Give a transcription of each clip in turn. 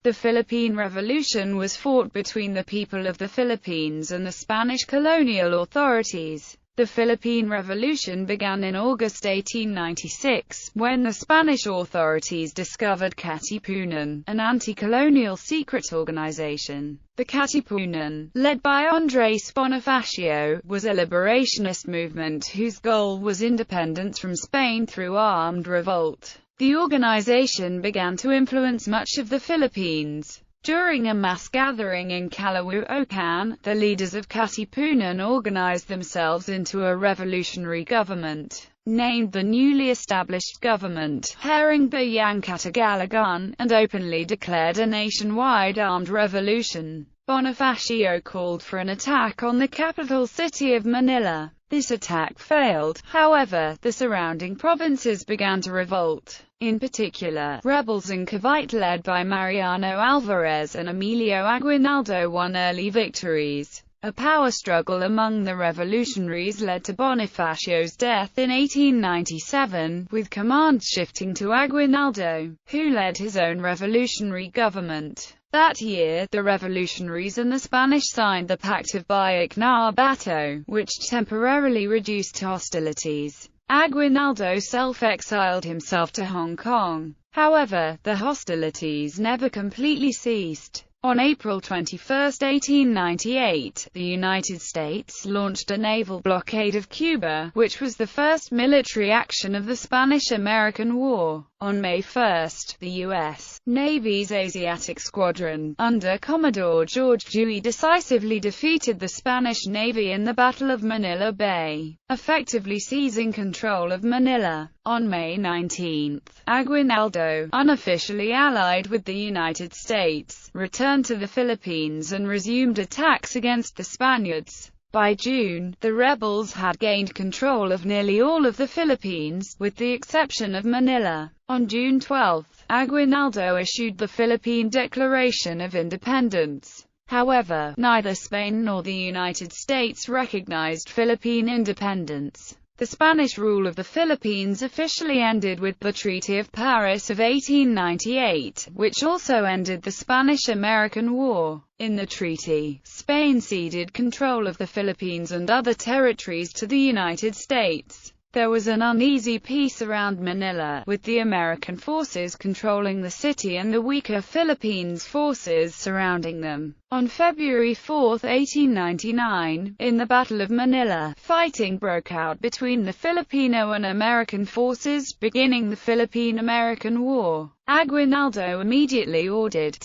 The Philippine Revolution was fought between the people of the Philippines and the Spanish colonial authorities. The Philippine Revolution began in August 1896, when the Spanish authorities discovered Katipunan, an anti-colonial secret organization. The Katipunan, led by Andres Bonifacio, was a liberationist movement whose goal was independence from Spain through armed revolt. The organization began to influence much of the Philippines. During a mass gathering in Caloocan, the leaders of Katipunan organized themselves into a revolutionary government, named the newly established Government Haring Bayang Katagalagan, and openly declared a nationwide armed revolution. Bonifacio called for an attack on the capital city of Manila. This attack failed, however. The surrounding provinces began to revolt. In particular, rebels in Cavite led by Mariano Alvarez and Emilio Aguinaldo won early victories. A power struggle among the revolutionaries led to Bonifacio's death in 1897, with command shifting to Aguinaldo, who led his own revolutionary government. That year, the revolutionaries and the Spanish signed the Pact of Bayak-na-Bato, which temporarily reduced hostilities. Aguinaldo self-exiled himself to Hong Kong. However, the hostilities never completely ceased. On April 21, 1898, the United States launched a naval blockade of Cuba, which was the first military action of the Spanish-American War. On May 1, the U.S. Navy's Asiatic Squadron, under Commodore George Dewey, decisively defeated the Spanish Navy in the Battle of Manila Bay, effectively seizing control of Manila. On May 19, Aguinaldo, unofficially allied with the United States, returned to the Philippines and resumed attacks against the Spaniards. By June, the rebels had gained control of nearly all of the Philippines, with the exception of Manila. On June 12, Aguinaldo issued the Philippine Declaration of Independence. However, neither Spain nor the United States recognized Philippine independence. The Spanish rule of the Philippines officially ended with the Treaty of Paris of 1898, which also ended the Spanish-American War. In the treaty, Spain ceded control of the Philippines and other territories to the United States. There was an uneasy peace around Manila, with the American forces controlling the city and the weaker Philippines forces surrounding them. On February 4, 1899, in the Battle of Manila, fighting broke out between the Filipino and American forces, beginning the Philippine-American War. Aguinaldo immediately ordered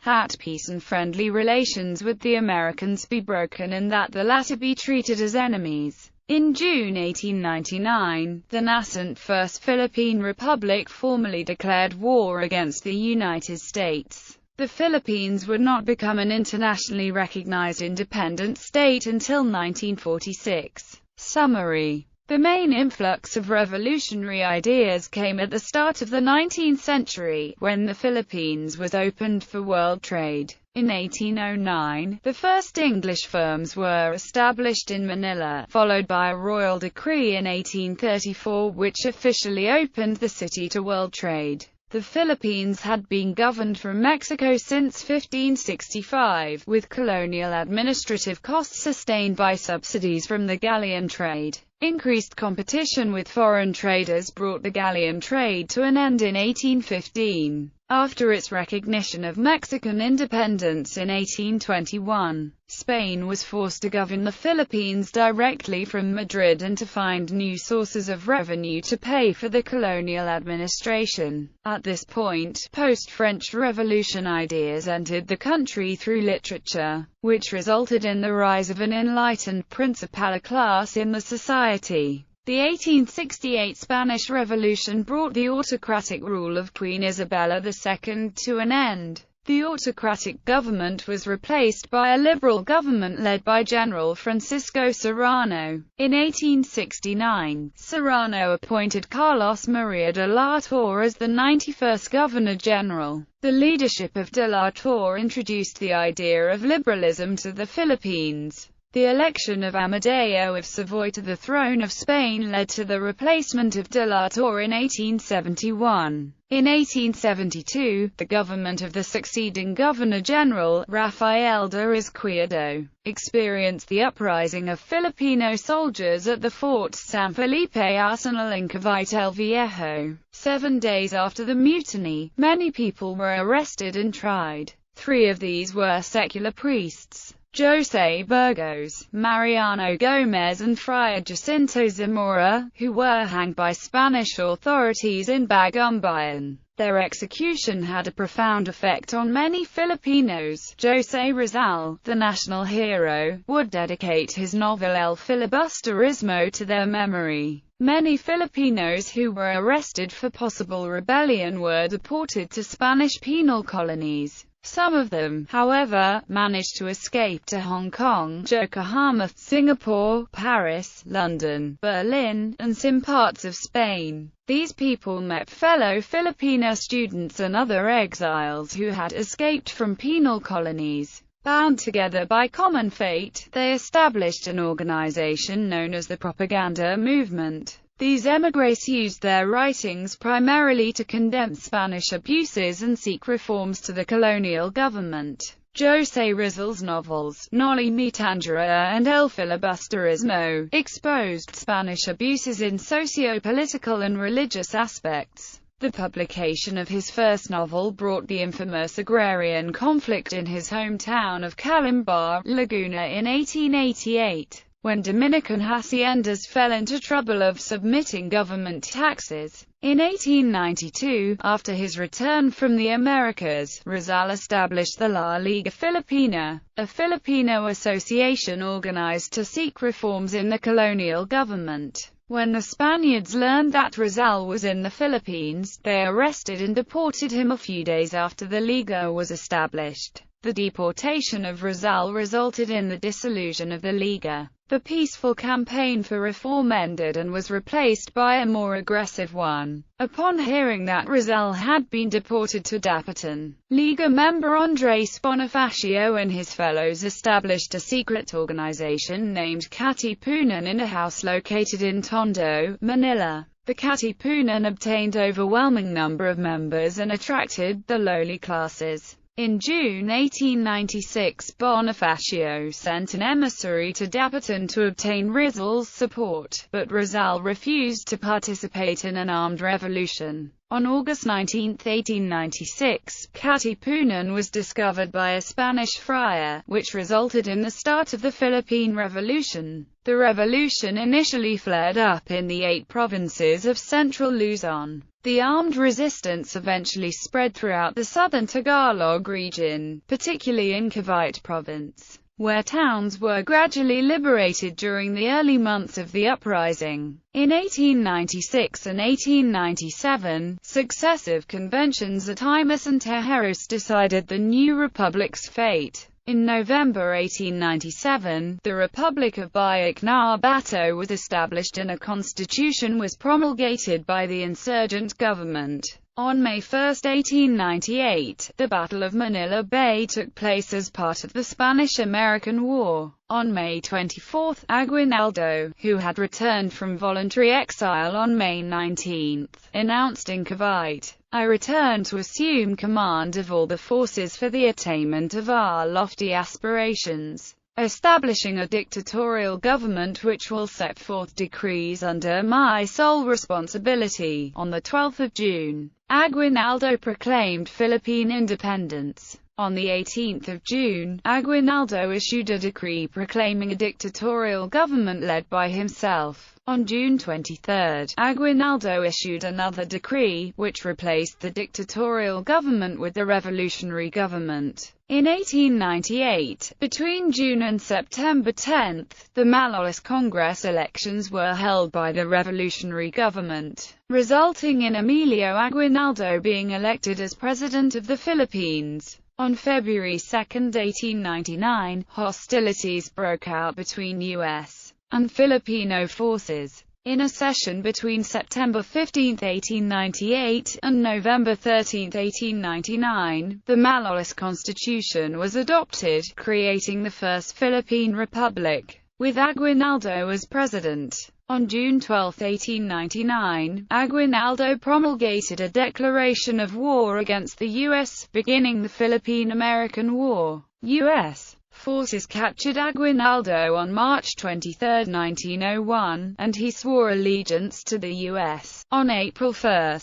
that peace and friendly relations with the Americans be broken and that the latter be treated as enemies. In June 1899, the nascent First Philippine Republic formally declared war against the United States. The Philippines would not become an internationally recognized independent state until 1946. Summary. The main influx of revolutionary ideas came at the start of the 19th century, when the Philippines was opened for world trade. In 1809, the first English firms were established in Manila, followed by a royal decree in 1834 which officially opened the city to world trade. The Philippines had been governed from Mexico since 1565, with colonial administrative costs sustained by subsidies from the galleon trade. Increased competition with foreign traders brought the galleon trade to an end in 1815. After its recognition of Mexican independence in 1821, Spain was forced to govern the Philippines directly from Madrid and to find new sources of revenue to pay for the colonial administration. At this point, post-French Revolution ideas entered the country through literature, which resulted in the rise of an enlightened principal class in the society. The 1868 Spanish Revolution brought the autocratic rule of Queen Isabella II to an end. The autocratic government was replaced by a liberal government led by General Francisco Serrano. In 1869, Serrano appointed Carlos Maria de la Torre as the 91st Governor-General. The leadership of de la Torre introduced the idea of liberalism to the Philippines. The election of Amadeo of Savoy to the throne of Spain led to the replacement of de la Torre in 1871. In 1872, the government of the succeeding Governor-General, Rafael de Izquierdo, experienced the uprising of Filipino soldiers at the Fort San Felipe Arsenal in Cavite el Viejo. 7 days after the mutiny, many people were arrested and tried. 3 of these were secular priests: José Burgos, Mariano Gómez and Friar Jacinto Zamora, who were hanged by Spanish authorities in Bagumbayan. Their execution had a profound effect on many Filipinos. José Rizal, the national hero, would dedicate his novel El Filibusterismo to their memory. Many Filipinos who were arrested for possible rebellion were deported to Spanish penal colonies. Some of them, however, managed to escape to Hong Kong, Yokohama, Singapore, Paris, London, Berlin, and some parts of Spain. These people met fellow Filipino students and other exiles who had escaped from penal colonies. Bound together by common fate, they established an organization known as the Propaganda Movement. These émigrés used their writings primarily to condemn Spanish abuses and seek reforms to the colonial government. José Rizal's novels, Noli Me Tangere and El Filibusterismo, exposed Spanish abuses in socio-political and religious aspects. The publication of his first novel brought the infamous agrarian conflict in his hometown of Calamba, Laguna in 1888. When Dominican haciendas fell into trouble of submitting government taxes. In 1892, after his return from the Americas, Rizal established the La Liga Filipina, a Filipino association organized to seek reforms in the colonial government. When the Spaniards learned that Rizal was in the Philippines, they arrested and deported him a few days after the Liga was established. The deportation of Rizal resulted in the dissolution of the Liga. The peaceful campaign for reform ended and was replaced by a more aggressive one. Upon hearing that Rizal had been deported to Dapitan, Liga member Andrés Bonifacio and his fellows established a secret organization named Katipunan in a house located in Tondo, Manila. The Katipunan obtained overwhelming number of members and attracted the lowly classes. In June 1896, Bonifacio sent an emissary to Dapitan to obtain Rizal's support, but Rizal refused to participate in an armed revolution. On August 19, 1896, Katipunan was discovered by a Spanish friar, which resulted in the start of the Philippine Revolution. The revolution initially flared up in the 8 provinces of central Luzon. The armed resistance eventually spread throughout the southern Tagalog region, particularly in Cavite province, where towns were gradually liberated during the early months of the uprising. In 1896 and 1897, successive conventions at Imus and Tejeros decided the new republic's fate. In November 1897, the Republic of Biak na Bato was established and a constitution was promulgated by the insurgent government. On May 1, 1898, the Battle of Manila Bay took place as part of the Spanish-American War. On May 24, Aguinaldo, who had returned from voluntary exile on May 19, announced in Cavite, "I return to assume command of all the forces for the attainment of our lofty aspirations, establishing a dictatorial government which will set forth decrees under my sole responsibility." On the 12th of June, Aguinaldo proclaimed Philippine independence. On the 18th of June, Aguinaldo issued a decree proclaiming a dictatorial government led by himself. On June 23, Aguinaldo issued another decree, which replaced the dictatorial government with the revolutionary government. In 1898, between June and September 10, the Malleus Congress elections were held by the revolutionary government, resulting in Emilio Aguinaldo being elected as President of the Philippines. On February 2, 1899, hostilities broke out between U.S. and Filipino forces. In a session between September 15, 1898, and November 13, 1899, the Malleus Constitution was adopted, creating the first Philippine Republic, with Aguinaldo as president. On June 12, 1899, Aguinaldo promulgated a declaration of war against the U.S., beginning the Philippine-American War. U.S. forces captured Aguinaldo on March 23, 1901, and he swore allegiance to the U.S. on April 1.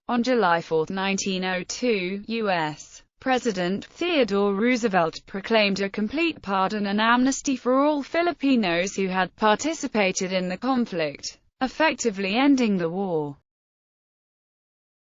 On July 4, 1902, U.S. President Theodore Roosevelt proclaimed a complete pardon and amnesty for all Filipinos who had participated in the conflict, effectively ending the war.